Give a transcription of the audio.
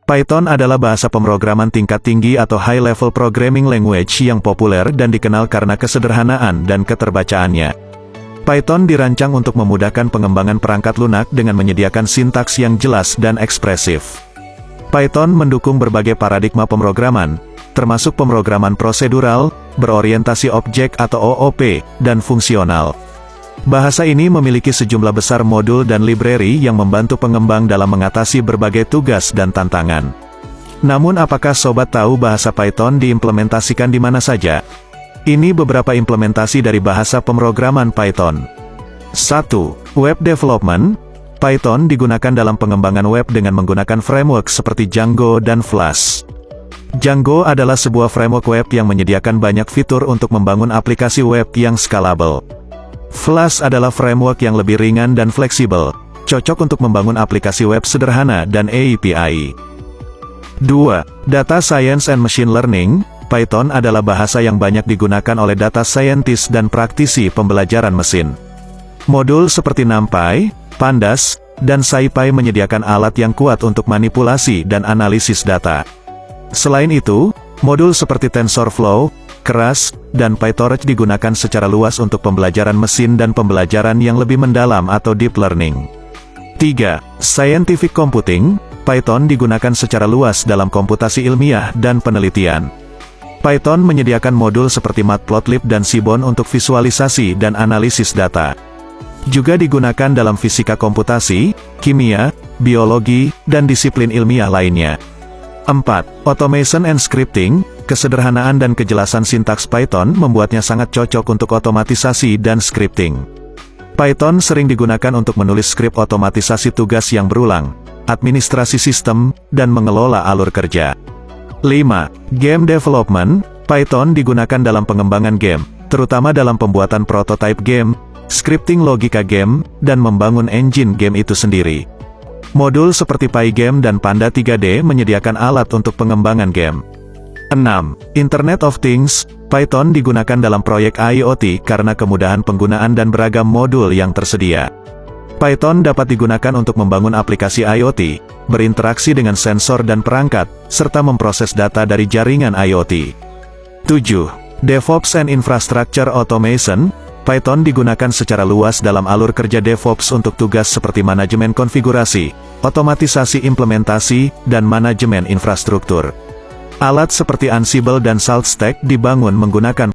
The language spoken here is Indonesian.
Python adalah bahasa pemrograman tingkat tinggi atau high-level programming language yang populer dan dikenal karena kesederhanaan dan keterbacaannya. Python dirancang untuk memudahkan pengembangan perangkat lunak dengan menyediakan sintaks yang jelas dan ekspresif. Python mendukung berbagai paradigma pemrograman, termasuk pemrograman prosedural, berorientasi objek atau OOP, dan fungsional. Bahasa ini memiliki sejumlah besar modul dan library yang membantu pengembang dalam mengatasi berbagai tugas dan tantangan. Namun apakah sobat tahu bahasa Python diimplementasikan di mana saja? Ini beberapa implementasi dari bahasa pemrograman Python. 1. Web Development. Python digunakan dalam pengembangan web dengan menggunakan framework seperti Django dan Flash. Django adalah sebuah framework web yang menyediakan banyak fitur untuk membangun aplikasi web yang scalable. Flash adalah framework yang lebih ringan dan fleksibel, cocok untuk membangun aplikasi web sederhana dan API. 2. Data Science and Machine Learning. Python adalah bahasa yang banyak digunakan oleh data scientist dan praktisi pembelajaran mesin. Modul seperti NumPy, Pandas, dan SciPy menyediakan alat yang kuat untuk manipulasi dan analisis data. Selain itu, modul seperti TensorFlow, Keras, dan PyTorch digunakan secara luas untuk pembelajaran mesin dan pembelajaran yang lebih mendalam atau deep learning. 3. Scientific Computing. Python digunakan secara luas dalam komputasi ilmiah dan penelitian. Python menyediakan modul seperti Matplotlib dan Seaborn untuk visualisasi dan analisis data. Juga digunakan dalam fisika komputasi, kimia, biologi, dan disiplin ilmiah lainnya. 4. Automation and Scripting. Kesederhanaan dan kejelasan sintaks Python membuatnya sangat cocok untuk otomatisasi dan scripting. Python sering digunakan untuk menulis skrip otomatisasi tugas yang berulang, administrasi sistem, dan mengelola alur kerja. 5. Game Development. Python digunakan dalam pengembangan game, terutama dalam pembuatan prototype game, scripting logika game, dan membangun engine game itu sendiri. Modul seperti Pygame dan Panda 3D menyediakan alat untuk pengembangan game. 6. Internet of Things. Python digunakan dalam proyek IoT karena kemudahan penggunaan dan beragam modul yang tersedia. Python dapat digunakan untuk membangun aplikasi IoT, berinteraksi dengan sensor dan perangkat, serta memproses data dari jaringan IoT. 7. DevOps and Infrastructure Automation. Python digunakan secara luas dalam alur kerja DevOps untuk tugas seperti manajemen konfigurasi, otomatisasi implementasi, dan manajemen infrastruktur. Alat seperti Ansible dan SaltStack dibangun menggunakan